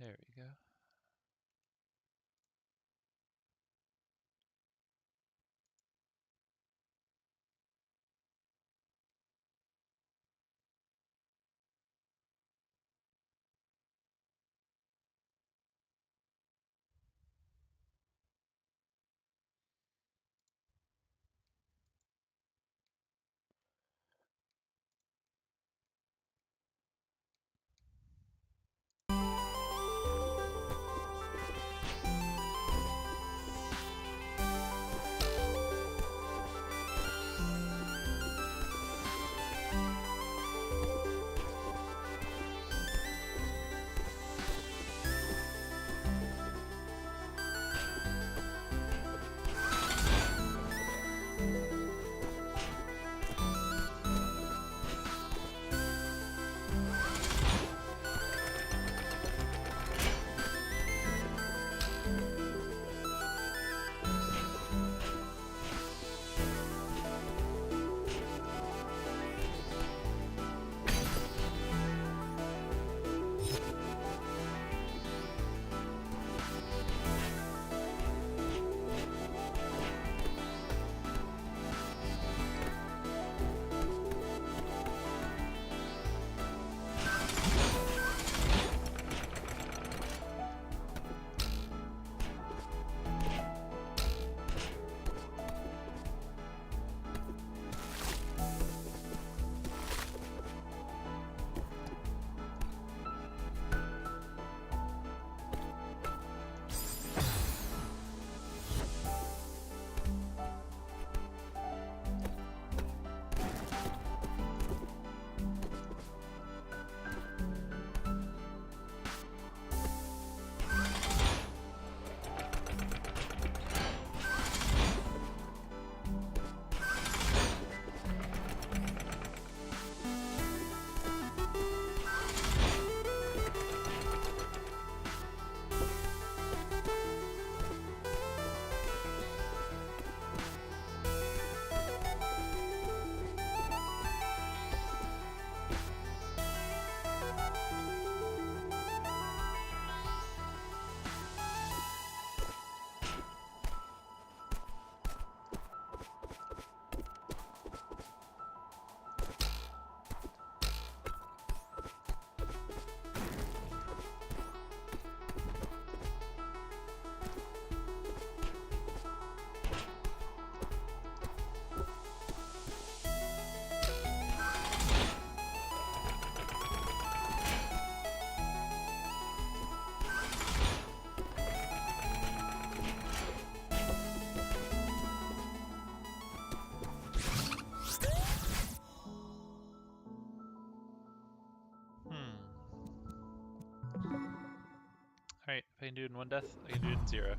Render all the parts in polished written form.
There we go. Alright, if I can do it in one death, I can do it in 0.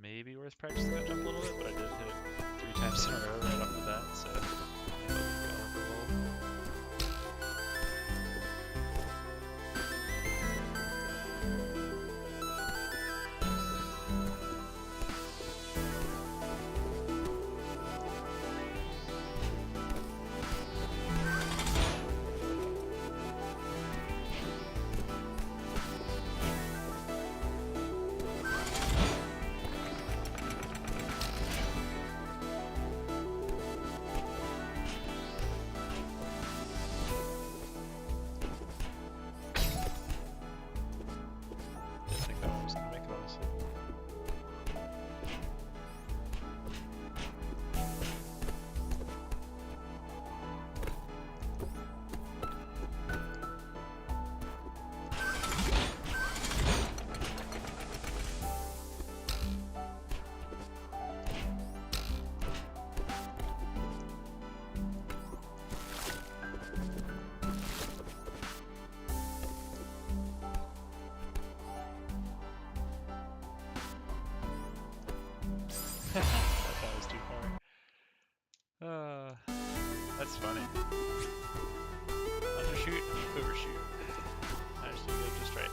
Maybe worth practicing that jump a little bit, but I did hit it 3 times in a row right off the bat, so maybe I'll keep going with the roll. That was too far. That's funny. Undershoot, overshoot. Actually, go just right.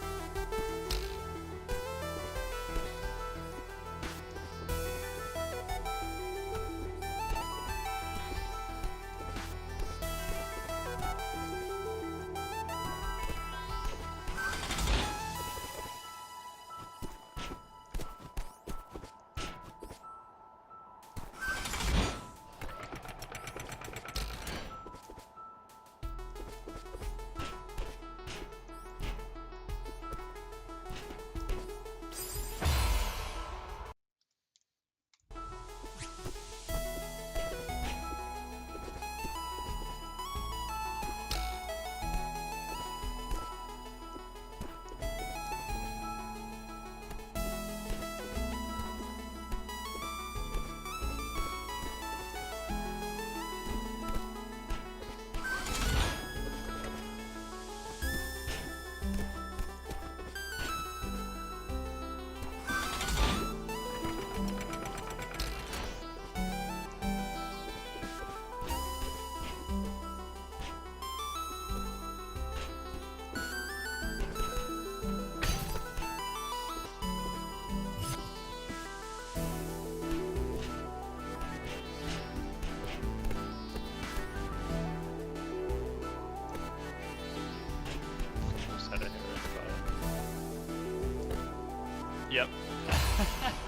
Yep.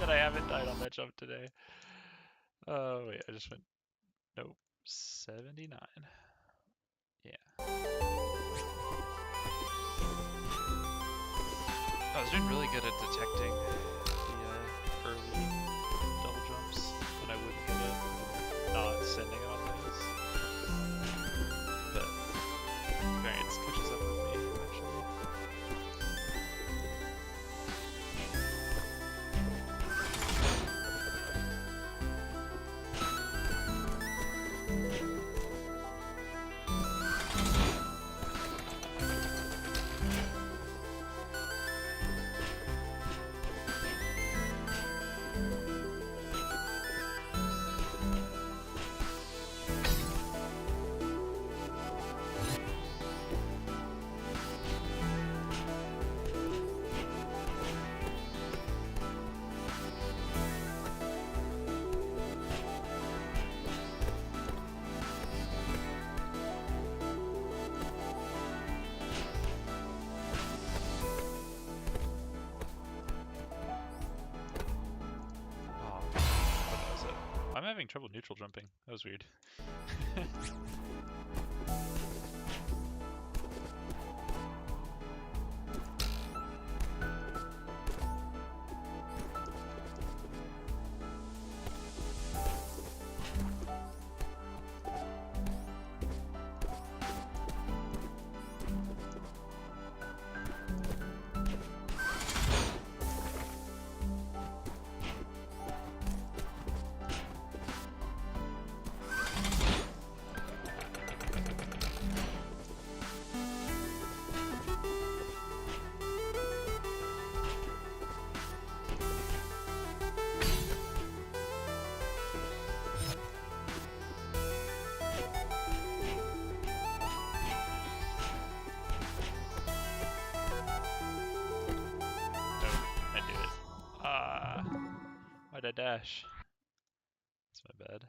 That I haven't died on that jump today. Oh, wait, I just went... Nope. 79. Yeah. I was doing really good at detecting the early double jumps when I wouldn't get it, not sending on those. But variance catches up with me eventually. I'm having trouble neutral jumping. That was weird. Why'd I dash? That's my bad.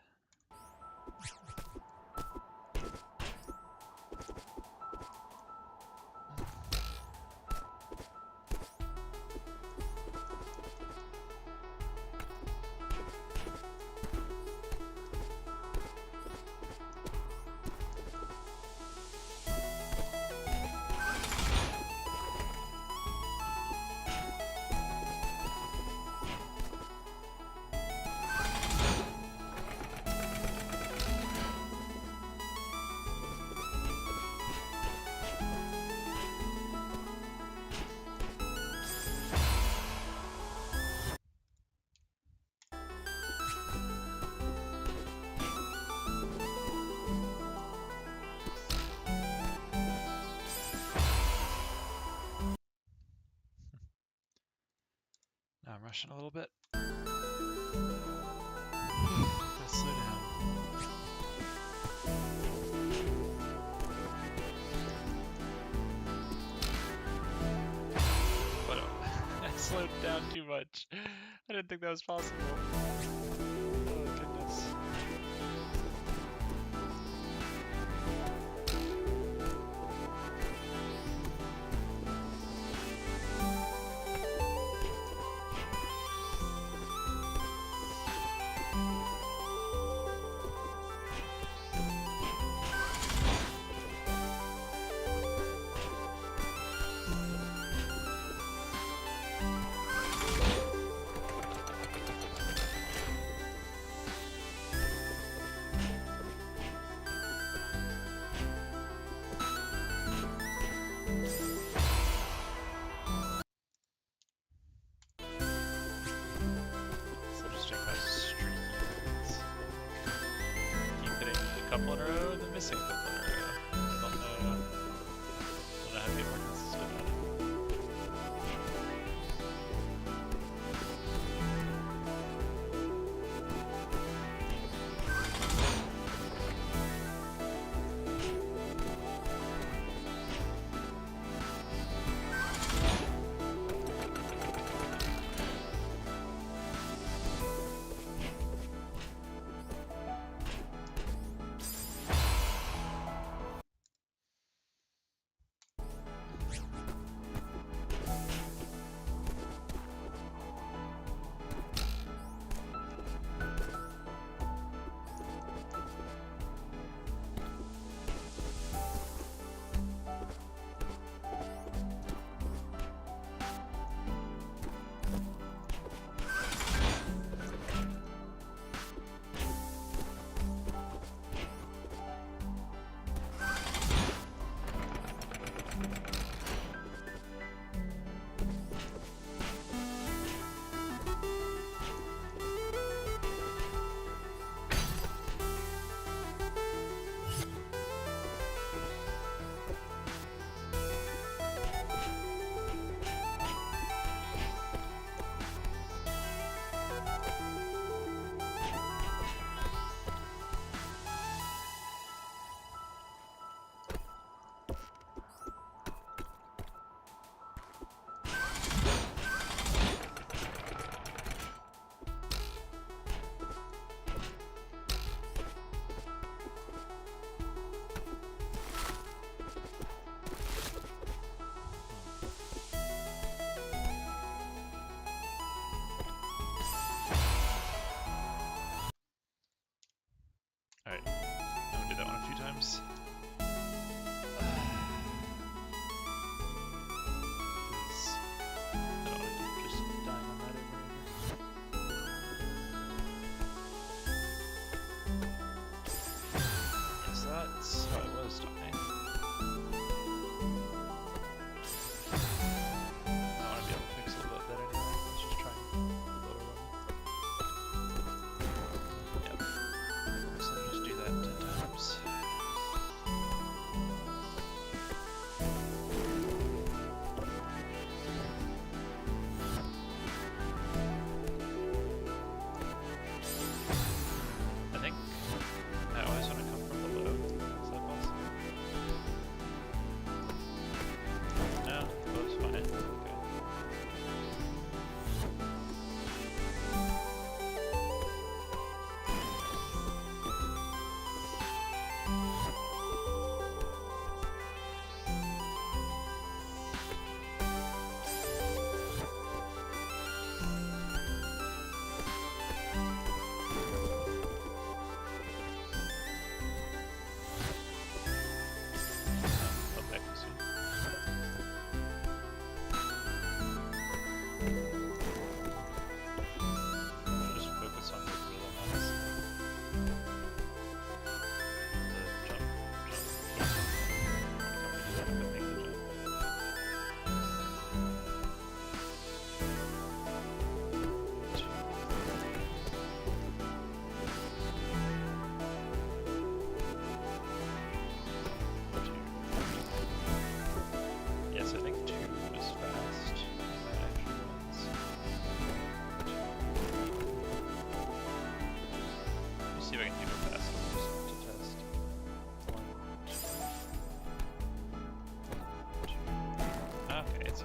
Now I'm rushing a little bit. Gotta slow down. But I slowed down too much. I didn't think that was possible. Oh goodness.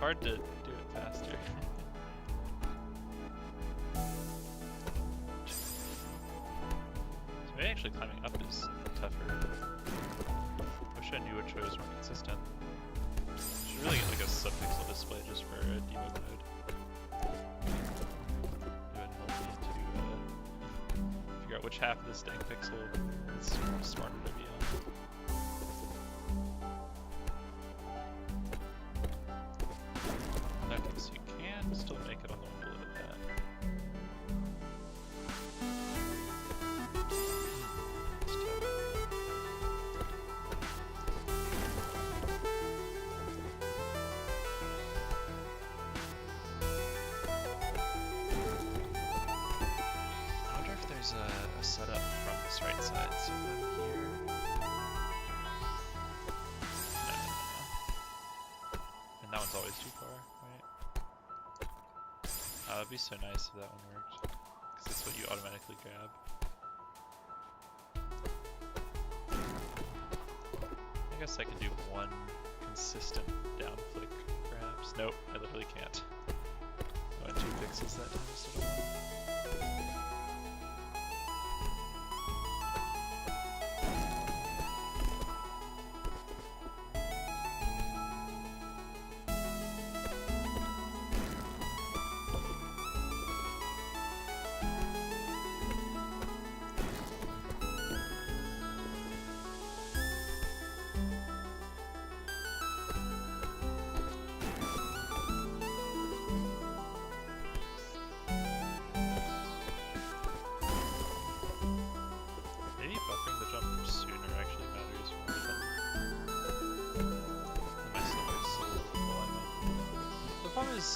hard to do it faster. So maybe actually climbing up is tougher. Wish I knew which way was more consistent. Should really get like a subpixel display just for a debug mode. It would help me to figure out which half of this dang pixel is smarter to be on. Okay, so you can still make it on the one below that. It's tough. I wonder if there's a setup from this right side. So if I'm here. No. And that one's always too far, right? It'd be so nice if that one worked. Because it's what you automatically grab. I guess I could do one consistent down flick, perhaps. Nope, I literally can't. I went 2 pixels that time instead of 1. Maybe buffering the jump sooner actually matters more than my stomach's a little bit alignment. The problem is,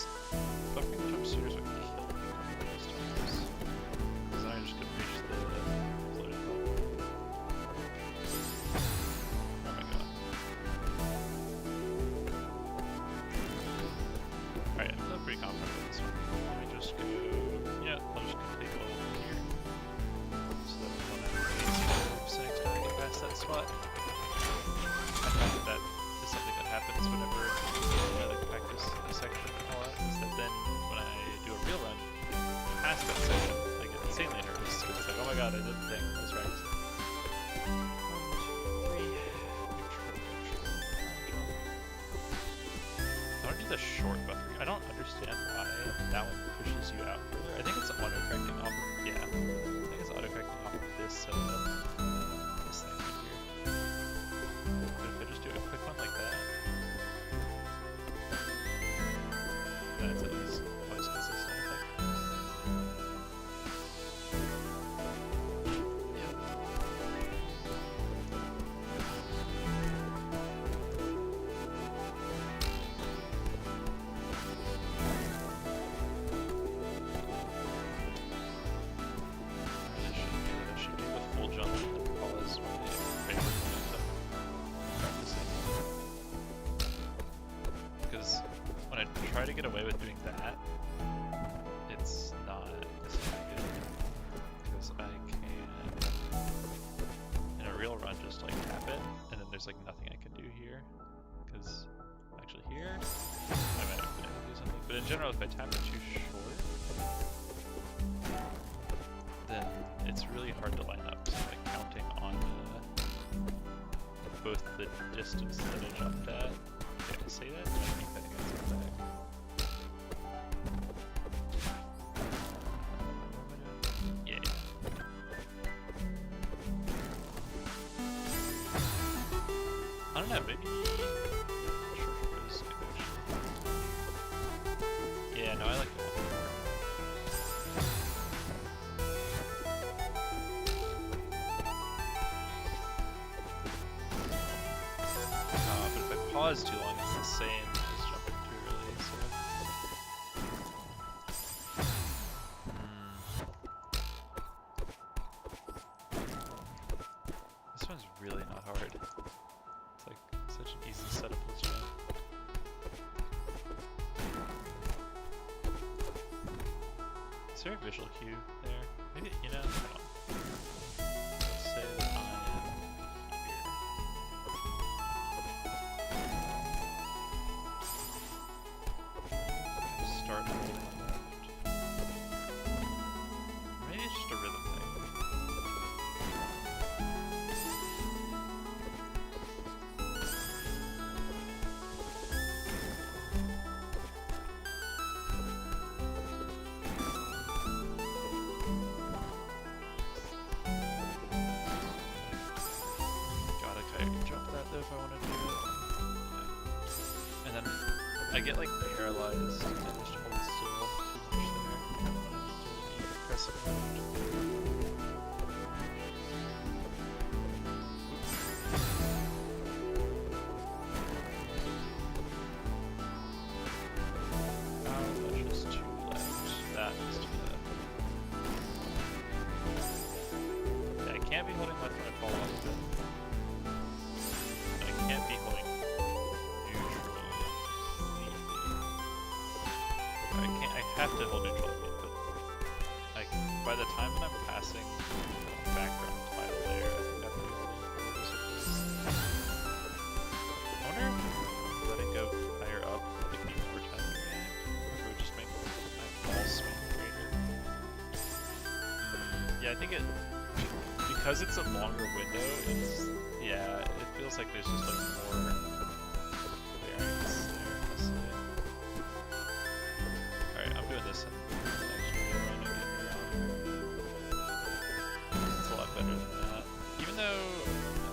buffering the jump sooner is what killed me a couple of those times. Because then I just couldn't reach the floating button. Oh my god. Alright, I feel pretty confident with this one. Let me just go. Yeah, I'll just complete all over here. So that when I'm next time I get past that spot. I find that that is something that happens whenever I like practice a section a lot, is that then when I do a real run past that section, I get insanely nervous because it's like, oh my god, I did the thing, I was practicing. 1, 2, 3, neutral. I want to do the short buffering. I don't understand why that one pushes you out further. I think it's auto-correcting off of, yeah. I think it's auto-correcting off of this, this thing right here. But if I just do a quick one like that, then it's at least always consistent, I think. Yep. I should do the full jump and then pause when I favorite momentum practicing. Because when I try to get away with doing that, it's not good. Because I can, in a real run, just like tap it, and then there's like nothing I can do here. Because actually here, I might have been able to do something. But in general, if I tap it too short, then it's really hard to line up. So like counting on both the distance that I jumped at. Did I say that? I think I said that. Yeah. I don't know, maybe. Short jump is good actually. Yeah, no, I like it a lot more. But if I pause too long, it's the same as jumping too early, so. This one's really not hard. It's like such an easy setup as well. Is there a visual cue there? Maybe, you know, hold on. Let's say that I am here. get like paralyzed and I just hold still too much there. I don't want to be pressing around. That's just too left. That is too left. Yeah, I can't be holding left when I fall off of it. I can't be holding neutral. I have to hold neutral, but like by the time that I'm passing background tile there, I think I have to be holding this at least. I wonder if letting go higher up would keep overtime the game, or if it would just make my ball swing greater. Yeah, I think it, because it's a longer window, it's, yeah, it feels like there's just like more variance there, honestly. Alright, I'm doing this in the next video, don't get me wrong. It's a lot better than that. Even though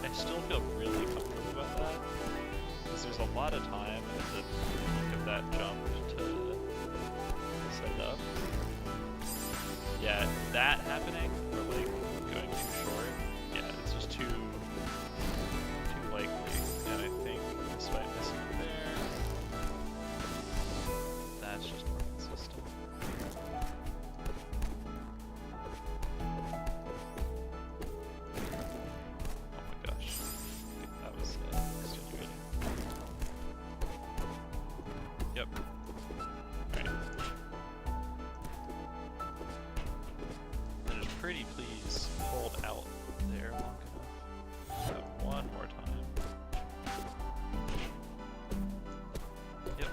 I still feel really comfortable about that, because there's a lot of time at the peak of that jump to set it up. Yeah, that happening, or like going too short, yeah, it's just too likely. And I think despite missing there, that's just more consistent. Oh my gosh, that was extenuating. Yep. Alright. And just pretty please hold out there long enough. So one more time. Yep.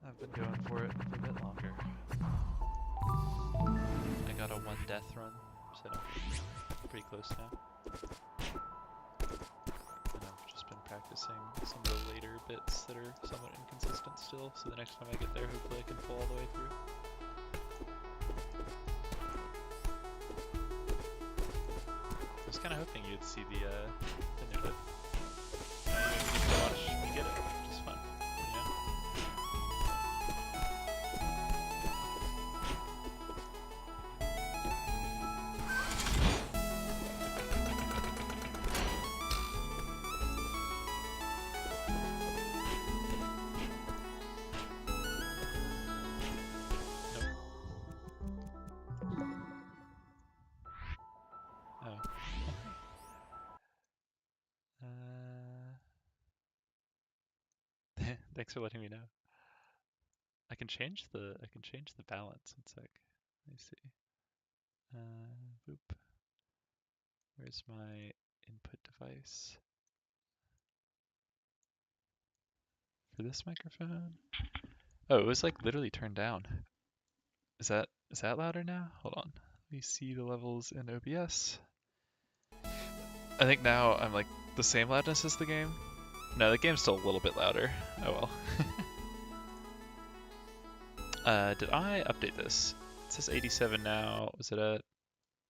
I've been going for it for a bit longer. I got a 1 death run, so pretty close now. And I've just been practicing some of the later bits that are somewhat inconsistent still, so the next time I get there, hopefully I can pull all the way through. I was kind of hoping you'd see the narrative. You get to watch me get it, which is fun. Thanks for letting me know. I can change the balance. One sec. Let me see. Boop. Where's my input device? For this microphone? Oh, it was like literally turned down. Is that louder now? Hold on. Let me see the levels in OBS. I think now I'm like the same loudness as the game. No, the game's still a little bit louder. Oh well. Did I update this? It says 87 now. Was that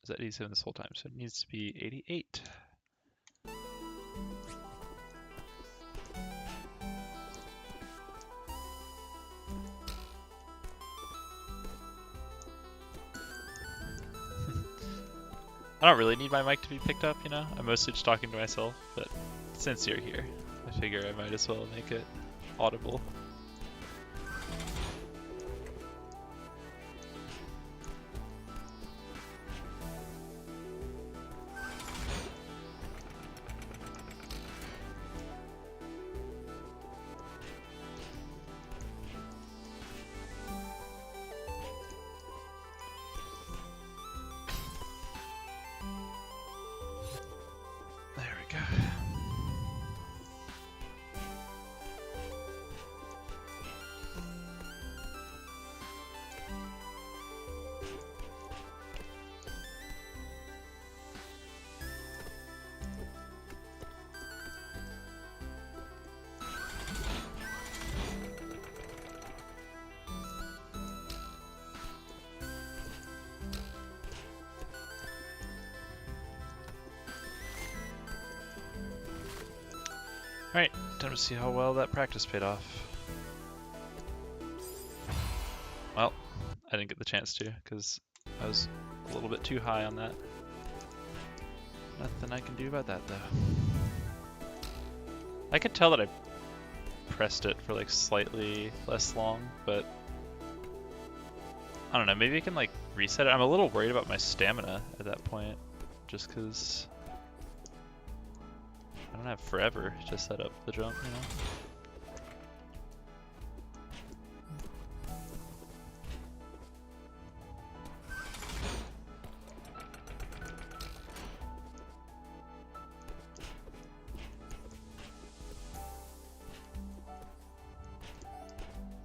87 this whole time? So it needs to be 88. I don't really need my mic to be picked up, you know? I'm mostly just talking to myself, but since you're here, I figure I might as well make it audible. Alright, time to see how well that practice paid off. Well, I didn't get the chance to, because I was a little bit too high on that. Nothing I can do about that, though. I could tell that I pressed it for like slightly less long, but I don't know, maybe I can like reset it. I'm a little worried about my stamina at that point, just because I don't have forever to set up the jump, you know?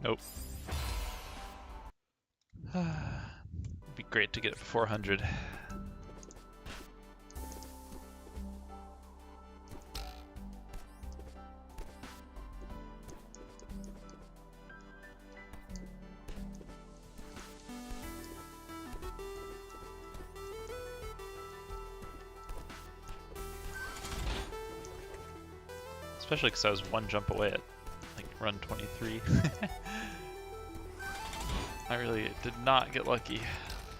Nope. It'd be great to get it for 400. Especially because I was one jump away at like run 23. I really did not get lucky.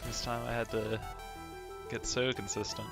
This time I had to get so consistent.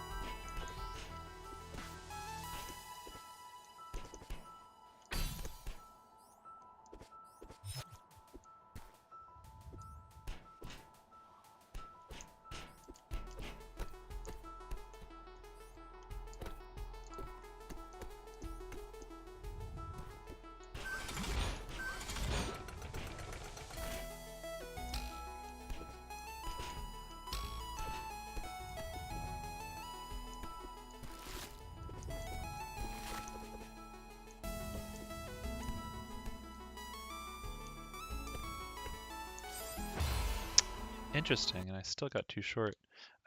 Interesting, and I still got too short.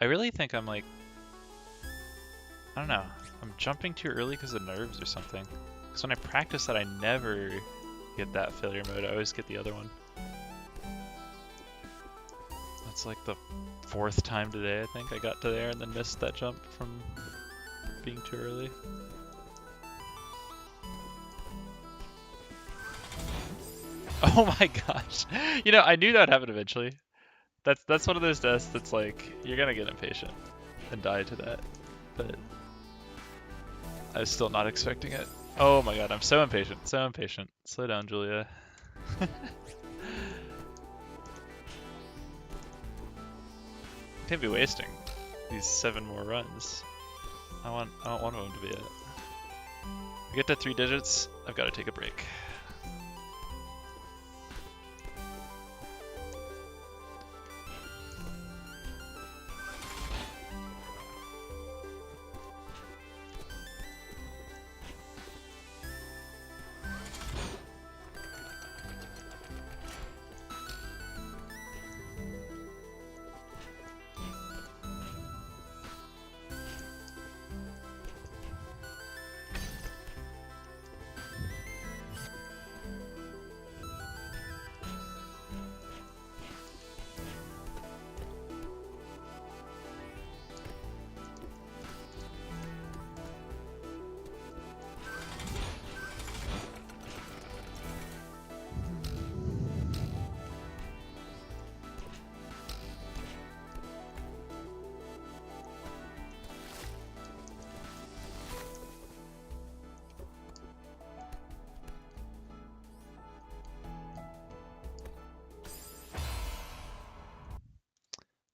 I really think I'm like, I don't know, I'm jumping too early because of nerves or something. Because when I practice that, I never get that failure mode, I always get the other one. That's like the 4th time today, I think, I got to there and then missed that jump from being too early. Oh my gosh. You know, I knew that would happen eventually. That's one of those deaths that's like, you're gonna get impatient and die to that, but I was still not expecting it. Oh my god, I'm so impatient, so impatient. Slow down, Julia. Can't be wasting these 7 more runs. I want one of them to be it. We get to 3 digits, I've got to take a break.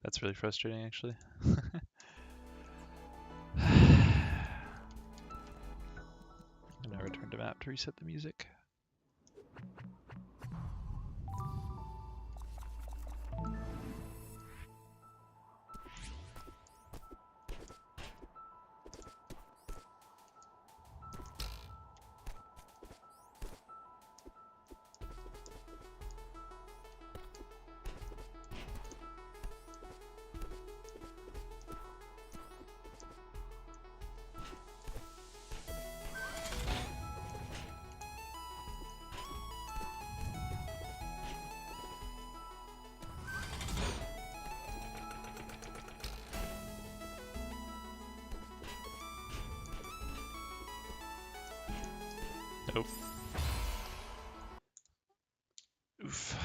That's really frustrating, actually. And now return to map to reset the music. Nope. Oof.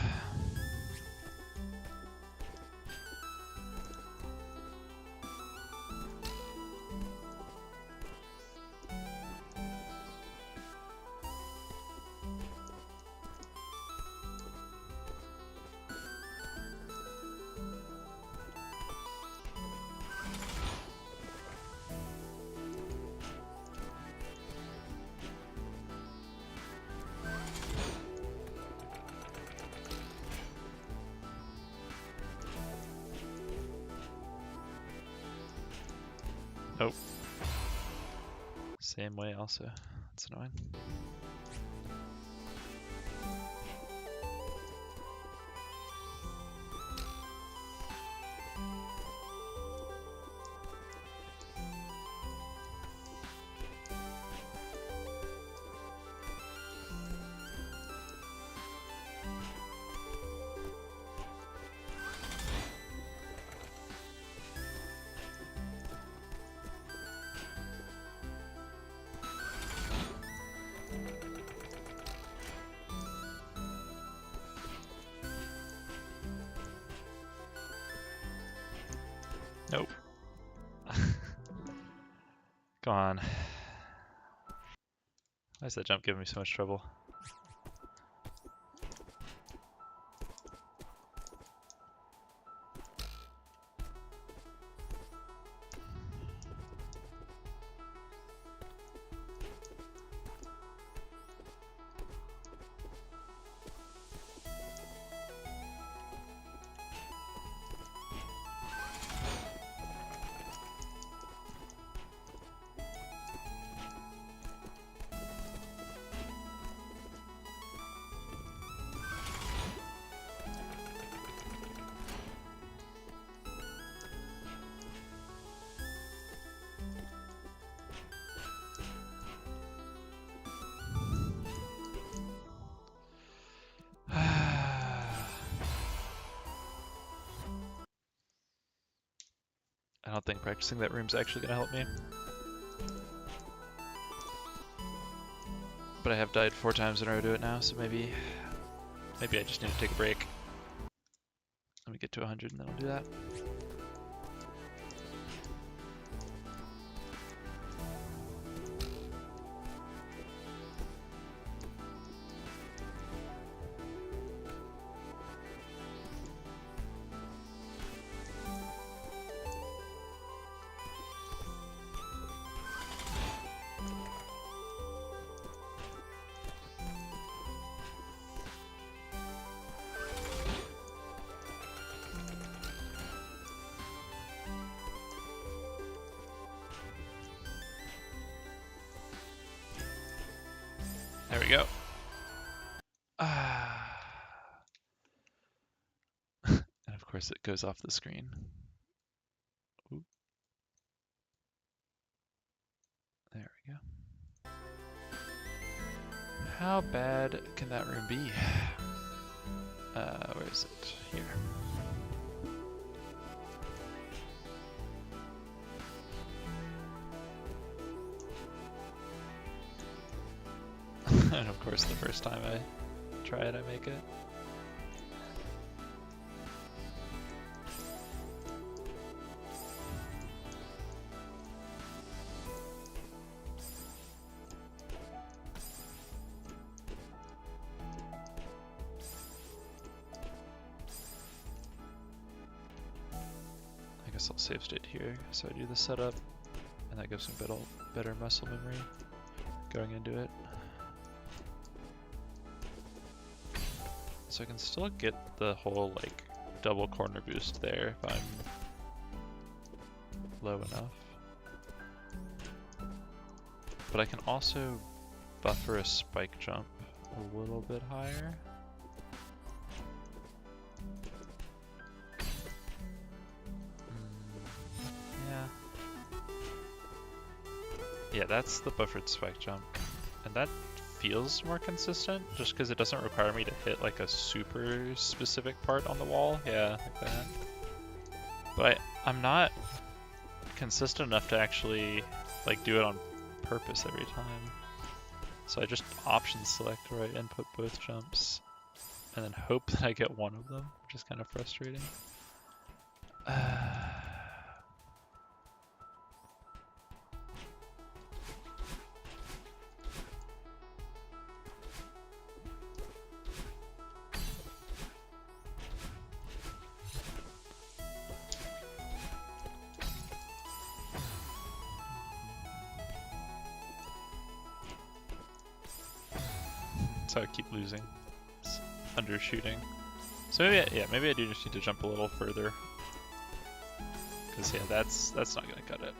Nope. Same way also. That's annoying. Nope. Come on. Why is that jump giving me so much trouble? I don't think practicing that room's actually gonna help me. But I have died 4 times in a row to it now, so maybe I just need to take a break. Let me get to 100 and then I'll do that. There we go. And of course it goes off the screen. Ooh. There we go. How bad can that room be? Where is it? Here. And of course the first time I try it, I make it. I guess I'll save state here, so I do the setup, and that gives me better muscle memory going into it. So I can still get the whole like double corner boost there if I'm low enough. But I can also buffer a spike jump a little bit higher. Yeah, that's the buffered spike jump. And that feels more consistent, just because it doesn't require me to hit like a super specific part on the wall. Yeah, like that. But I'm not consistent enough to actually like do it on purpose every time. So I just option select where I input both jumps, and then hope that I get one of them, which is kind of frustrating. So I keep losing. It's undershooting. So maybe I do just need to jump a little further. Cause yeah, that's not gonna cut it.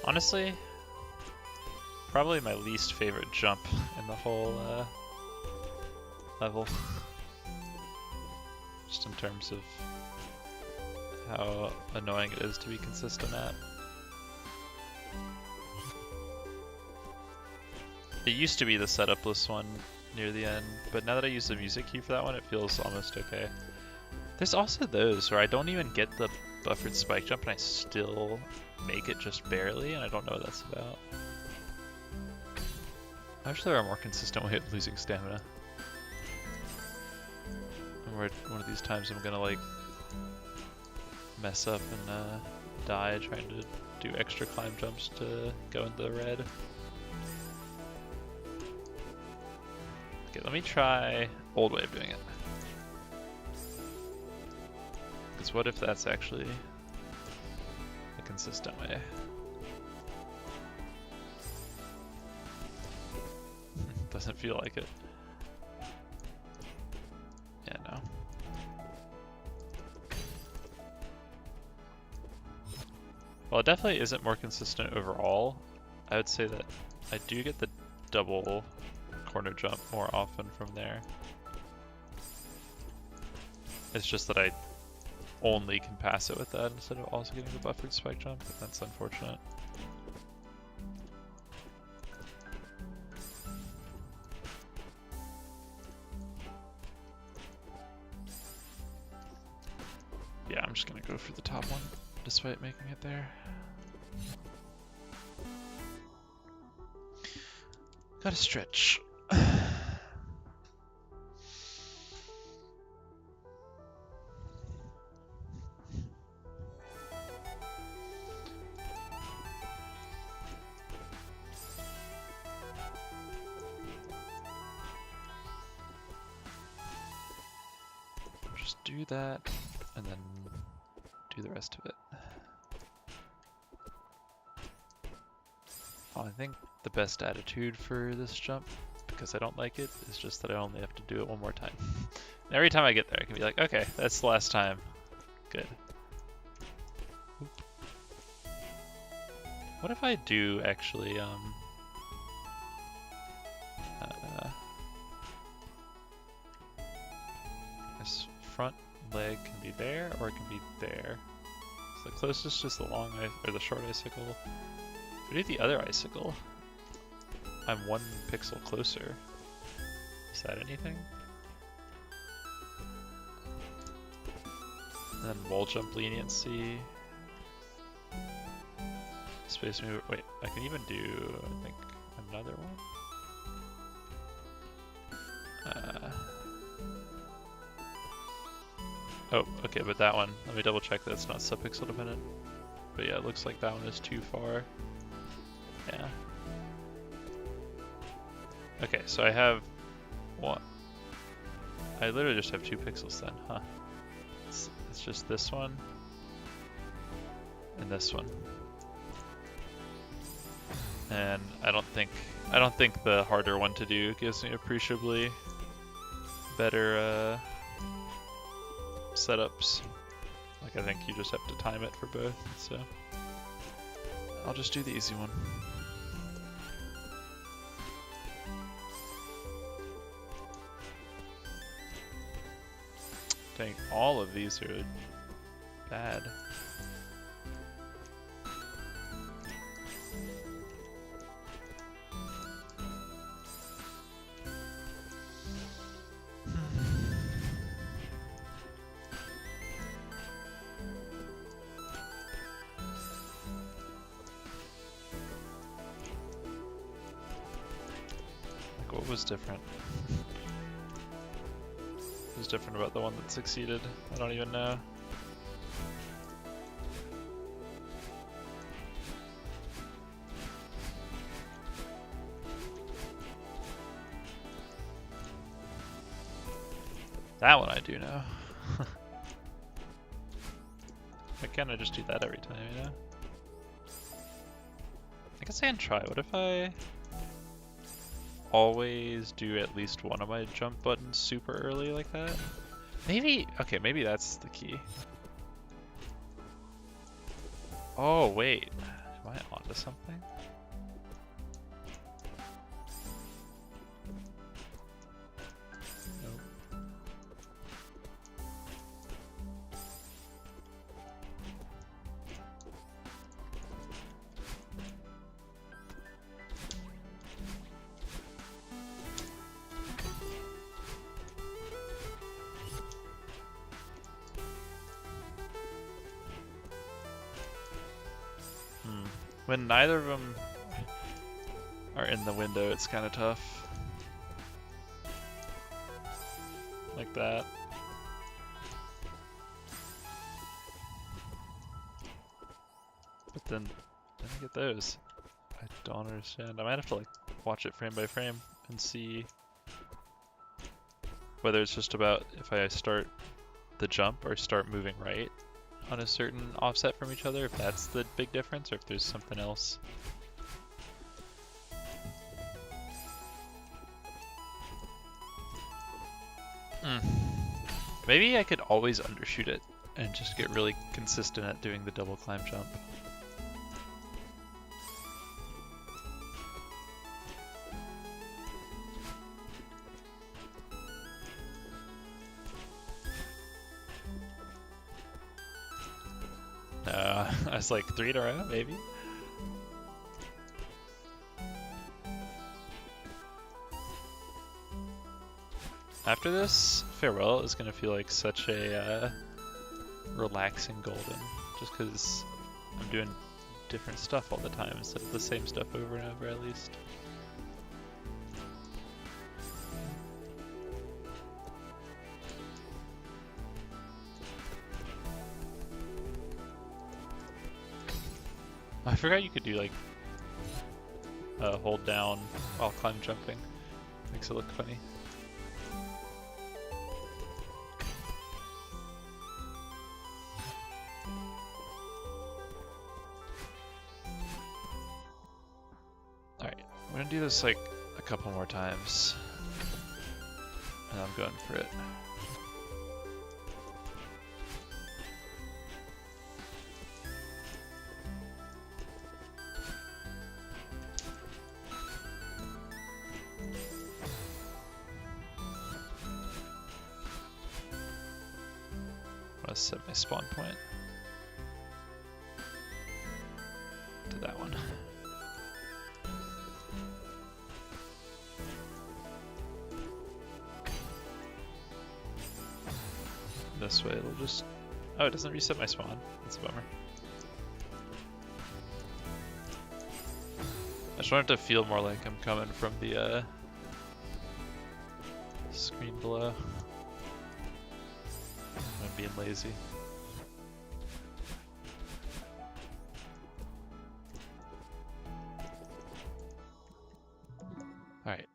Honestly, probably my least favorite jump in the whole level. Just in terms of how annoying it is to be consistent at. It used to be the setupless one near the end, but now that I use the music key for that one, it feels almost okay. There's also those where I don't even get the buffered spike jump and I still make it just barely, and I don't know what that's about. I wish there were a more consistent way of losing stamina. And where one of these times I'm gonna like mess up and die trying to do extra climb jumps to go into the red. Okay, let me try old way of doing it. Because what if that's actually a consistent way? Doesn't feel like it. Yeah, no. Well, it definitely isn't more consistent overall. I would say that I do get the double corner jump more often from there. It's just that I only can pass it with that instead of also getting the buffered spike jump, but that's unfortunate. Yeah, I'm just gonna go for the top one, despite making it there. Gotta stretch. Just do that, and then do the rest of it. Oh, I think the best attitude for this jump, because I don't like it, is just that I only have to do it one more time. And every time I get there, I can be like, okay, that's the last time. Good. Oop. What if I do actually, this front leg can be there, or it can be there. So the closest is the long or the short icicle. If I do the other icicle, I'm 1 pixel closer. Is that anything? And then wall jump leniency. Space move. Wait, I can even do, I think, another one. Oh, okay, but that one, let me double check that it's not subpixel dependent. But yeah, it looks like that one is too far. Yeah. Okay, so I have what? I literally just have 2 pixels then, huh? It's just this one and this one. And I don't think the harder one to do gives me appreciably better setups. Like I think you just have to time it for both, so I'll just do the easy one. Dang, all of these are bad. Like, what was different? What was different about the one that succeeded? I don't even know. That one I do know. Why can't I just do that every time, you know? I guess I can try. What if I always do at least one of my jump buttons super early like that? Maybe, okay, maybe that's the key. Oh, wait. Am I onto something? When neither of them are in the window, it's kind of tough. Like that. But then I get those. I don't understand. I might have to like watch it frame by frame and see whether it's just about if I start the jump or start moving right on a certain offset from each other, if that's the big difference, or if there's something else. Maybe I could always undershoot it and just get really consistent at doing the double climb jump. I was like 3 in a row, maybe? After this, Farewell is going to feel like such a relaxing golden, just because I'm doing different stuff all the time instead of the same stuff over and over at least. I forgot you could do like hold down while climb jumping. Makes it look funny. Alright, I'm gonna do this like a couple more times. And I'm going for it. Set my spawn point to that one. This way it'll just... Oh, it doesn't reset my spawn. That's a bummer. I just want it to feel more like I'm coming from the screen below. I'm being lazy. Alright.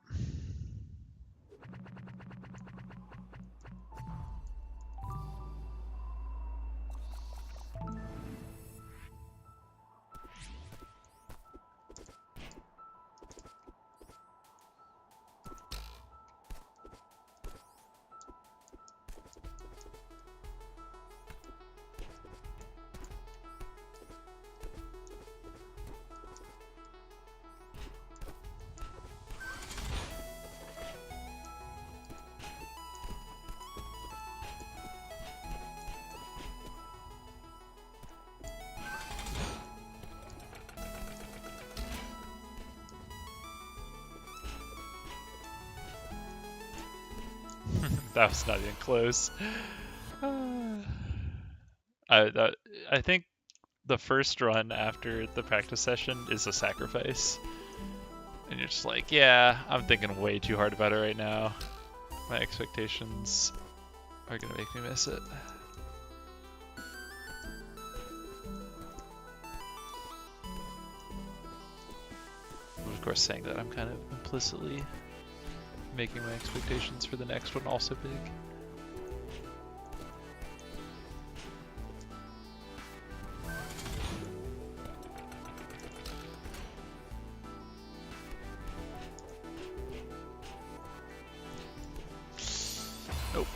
That was not even close. I think the first run after the practice session is a sacrifice. And you're just like, yeah, I'm thinking way too hard about it right now. My expectations are gonna make me miss it. I'm of course saying that I'm kind of implicitly making my expectations for the next one also big. Nope.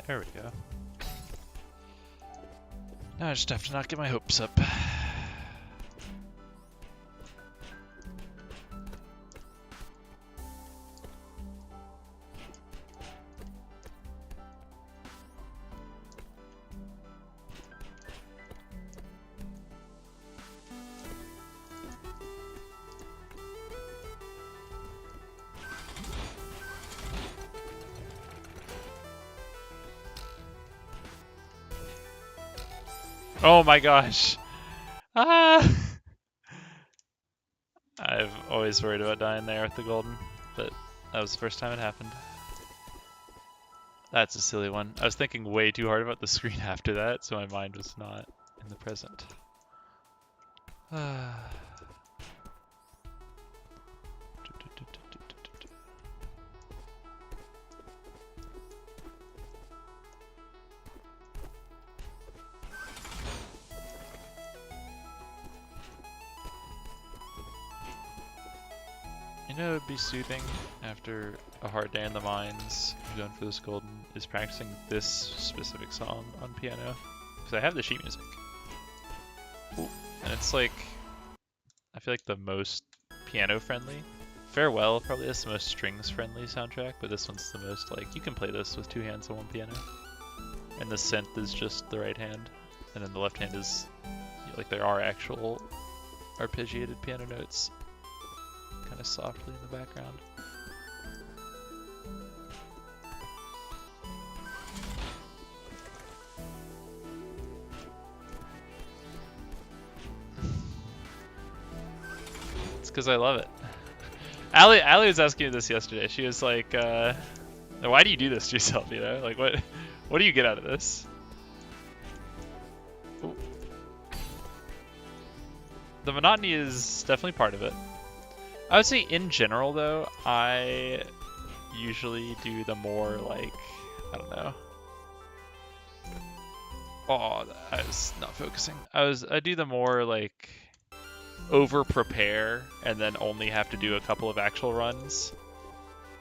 There we go. Now I just have to not get my hopes up. Oh my gosh. Ah! I've always worried about dying there with the golden, but that was the first time it happened. That's a silly one. I was thinking way too hard about the screen after that, so my mind was not in the present. You know, it'd be soothing after a hard day in the mines, going for this golden, is practicing this specific song on piano. Because I have the sheet music. Ooh. And it's like, I feel like the most piano friendly. Farewell probably is the most strings friendly soundtrack, but this one's the most like, you can play this with two hands on one piano. And the synth is just the right hand. And then the left hand is, like there are actual arpeggiated piano notes kind of softly in the background. It's because I love it. Allie was asking me this yesterday. She was like, why do you do this to yourself, you know? Like, what do you get out of this? Ooh. The monotony is definitely part of it. I would say in general though, I usually do the more like, I don't know. Oh, I was not focusing. I do the more like over prepare and then only have to do a couple of actual runs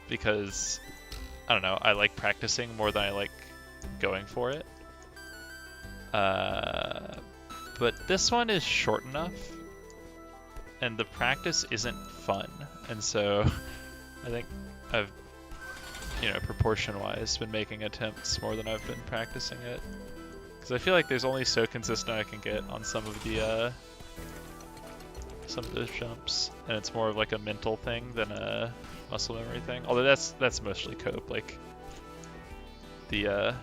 because I don't know, I like practicing more than I like going for it. But this one is short enough and the practice isn't fun, and so I think I've, you know, proportion-wise been making attempts more than I've been practicing it. Because I feel like there's only so consistent I can get on some of those jumps, and it's more of like a mental thing than a muscle memory thing. Although that's mostly cope. Like the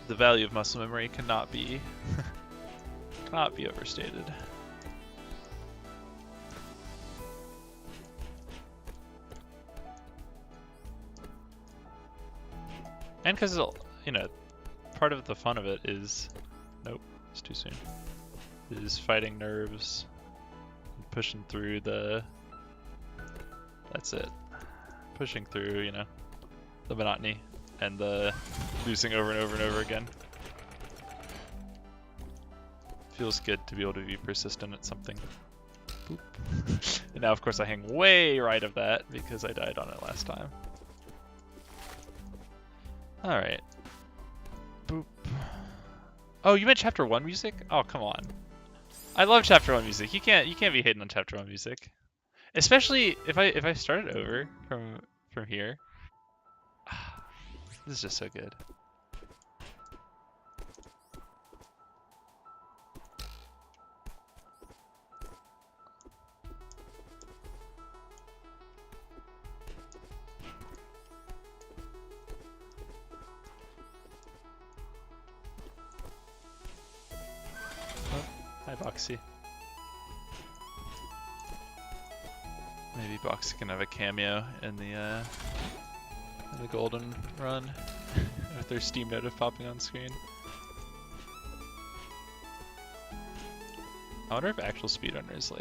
value of muscle memory cannot be overstated. And because, you know, part of the fun of it is, nope, it's too soon, is fighting nerves, and pushing through that's it. Pushing through, you know, the monotony and the losing over and over and over again. Feels good to be able to be persistent at something. Boop. And now, of course, I hang way right of that because I died on it last time. Alright. Boop. Oh, you meant Chapter 1 music? Oh, come on. I love Chapter 1 music. You can't be hating on Chapter 1 music. Especially if I start it over from here. This is just so good. Hi, Boxy. Maybe Boxy can have a cameo in the golden run with their Steam notif popping on screen. I wonder if actual speedrunners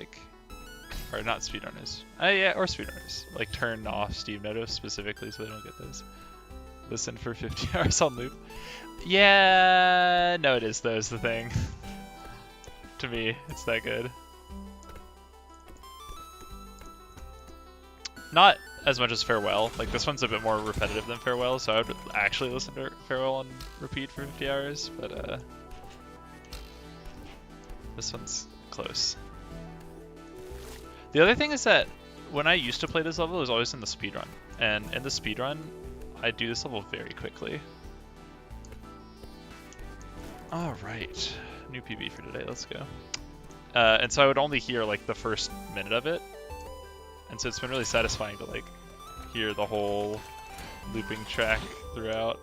or not speedrunners, yeah, or speedrunners like turn off Steam notifs specifically so they don't get those. Listen for 50 hours on loop. Yeah, no, it is though. Is the thing. To me, it's that good. Not as much as Farewell. Like, this one's a bit more repetitive than Farewell, so I would actually listen to Farewell on repeat for 50 hours, but this one's close. The other thing is that when I used to play this level, it was always in the speedrun. And in the speedrun, I do this level very quickly. Alright. New PB for today, let's go. And so I would only hear like the first minute of it. And so it's been really satisfying to like hear the whole looping track throughout.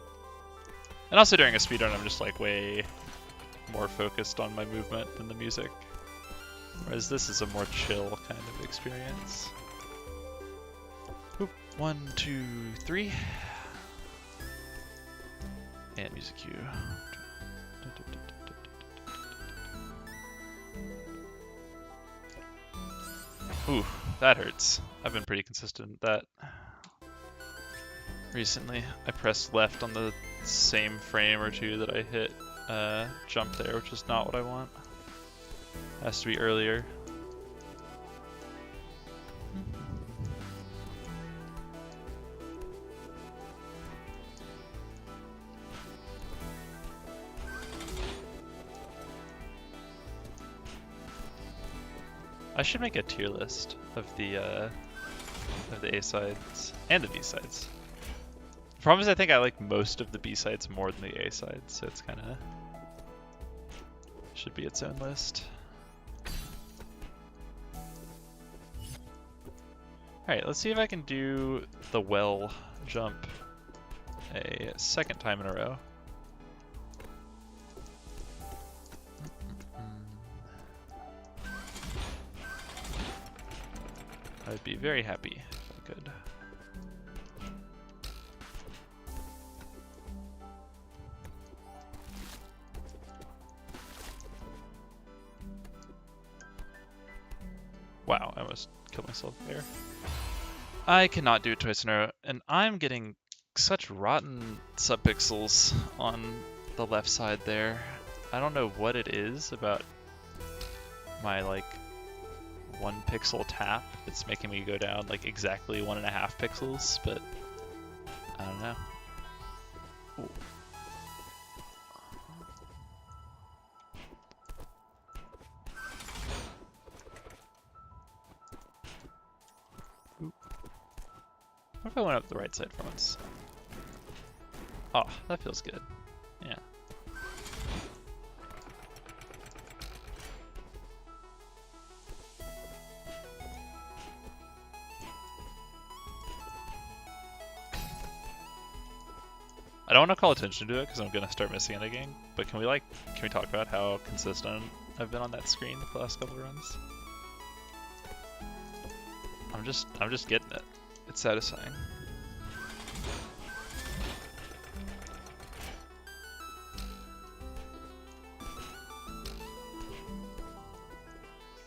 And also during a speedrun, I'm just like way more focused on my movement than the music. Whereas this is a more chill kind of experience. Oop, 1, 2, 3. And music cue. Ooh, that hurts. I've been pretty consistent at that recently. I pressed left on the same frame or two that I hit jump there, which is not what I want. Has to be earlier. I should make a tier list of the A-sides and the B-sides. The problem is I think I like most of the B-sides more than the A-sides, so it's kind of should be its own list. Alright, let's see if I can do the well jump a second time in a row. I'd be very happy if I could. Wow, I almost killed myself there. I cannot do it twice in a row, and I'm getting such rotten subpixels on the left side there. I don't know what it is about my like 1 pixel tap that's making me go down like exactly 1.5 pixels, but I don't know. Ooh. What if I went up the right side for once? Oh, that feels good. Yeah. I don't want to call attention to it because I'm gonna start missing it again. But can we talk about how consistent I've been on that screen the last couple of runs? I'm just getting it. It's satisfying.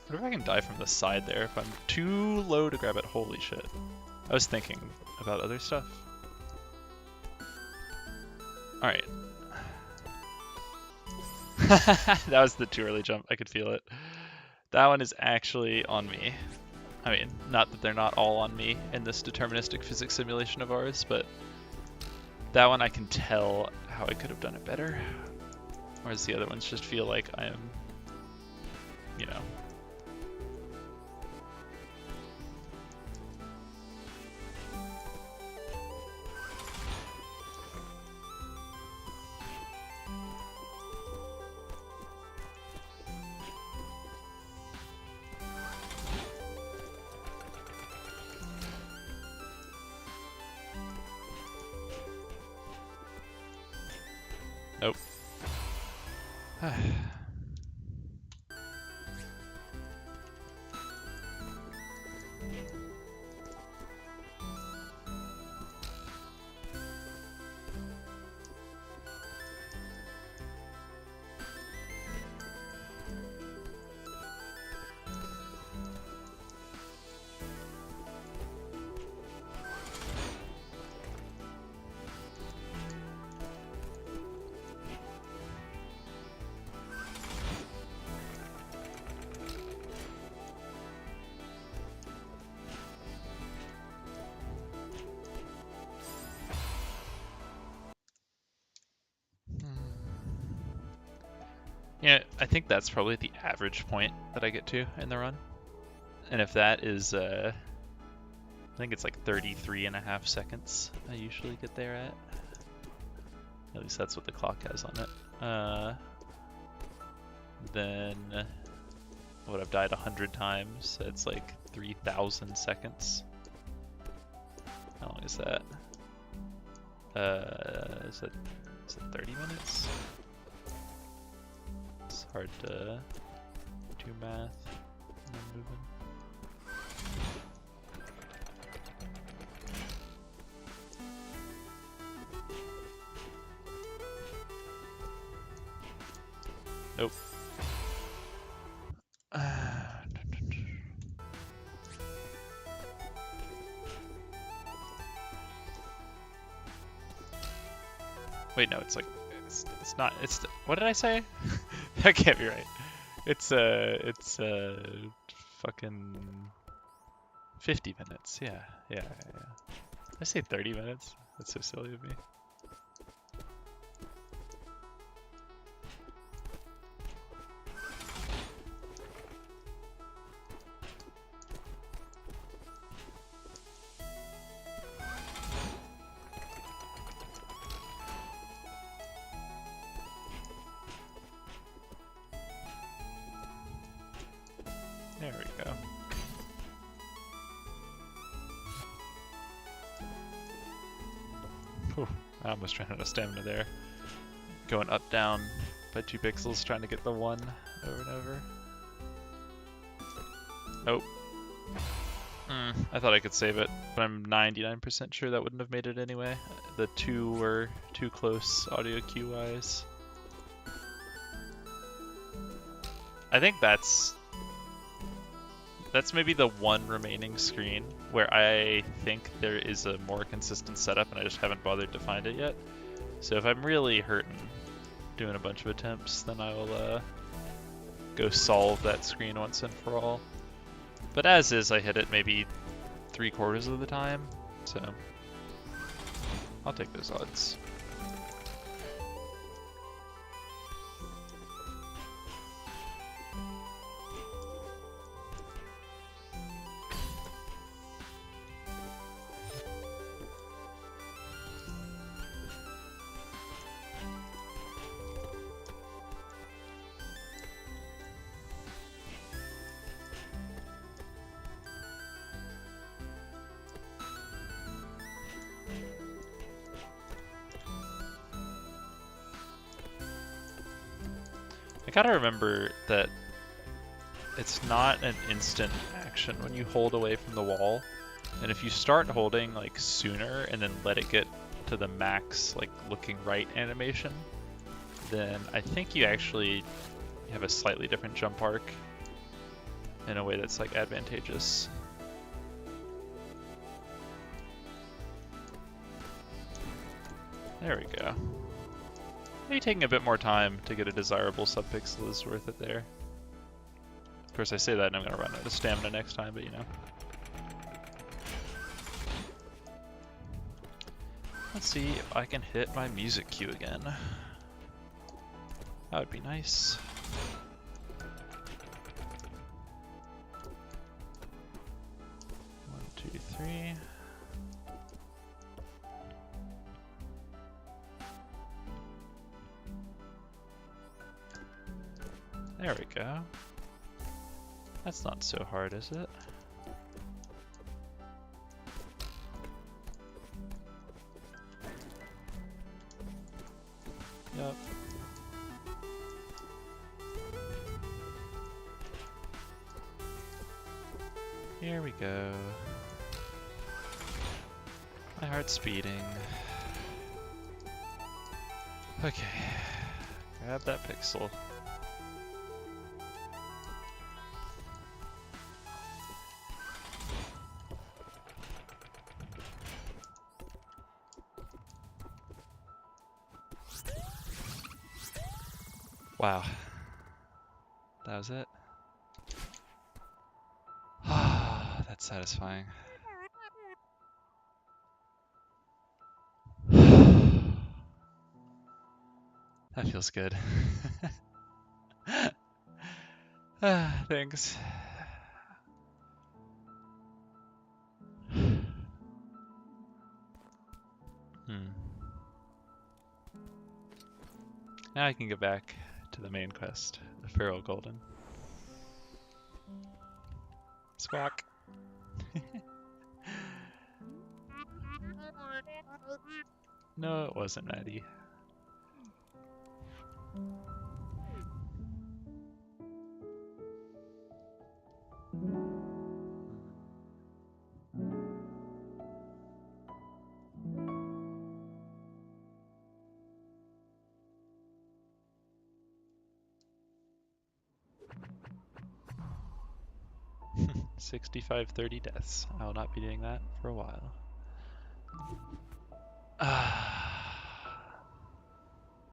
What if I can die from the side there if I'm too low to grab it? Holy shit. I was thinking about other stuff. Alright. That was the too early jump. I could feel it. That one is actually on me. I mean, not that they're not all on me in this deterministic physics simulation of ours, but that one I can tell how I could have done it better. Whereas the other ones just feel like I am, you know. Nope. Yeah, I think that's probably the average point that I get to in the run. And if that is, I think it's like 33.5 seconds I usually get there at. At least that's what the clock has on it. Then, what, I've died 100 times, that's like 3,000 seconds. How long is that? Is it 30 minutes? It's hard to do math when I'm moving. Nope. Wait, no, it's like, it's not, it's, what did I say? That can't be right. It's fucking 50 minutes, yeah. I say 30 minutes? That's so silly of me. There we go. Whew, I almost ran out of stamina there. Going up, down by 2 pixels, trying to get the 1 over and over. Nope. I thought I could save it, but I'm 99% sure that wouldn't have made it anyway. The 2 were too close audio cue wise. I think that's maybe the one remaining screen where I think there is a more consistent setup and I just haven't bothered to find it yet. So if I'm really hurting doing a bunch of attempts, then I will go solve that screen once and for all. But as is, I hit it maybe 3/4 of the time, so I'll take those odds. gotta remember that it's not an instant action when you hold away from the wall. And if you start holding like sooner and then let it get to the max like looking right animation, then I think you actually have a slightly different jump arc in a way that's like advantageous. There we go. Maybe taking a bit more time to get a desirable subpixel is worth it there. Of course I say that and I'm gonna run out of stamina next time, but you know. Let's see if I can hit my music cue again. That would be nice. One, two, three. There we go. That's not so hard, is it? Yep. Here we go. My heart's beating. Okay. Grab that pixel. Wow. That was it. Ah, that's satisfying. That feels good. Thanks. Now I can get back to the main quest, the Feral Golden. Squawk. No, it wasn't Maddie. $65.30 deaths. I will not be doing that for a while.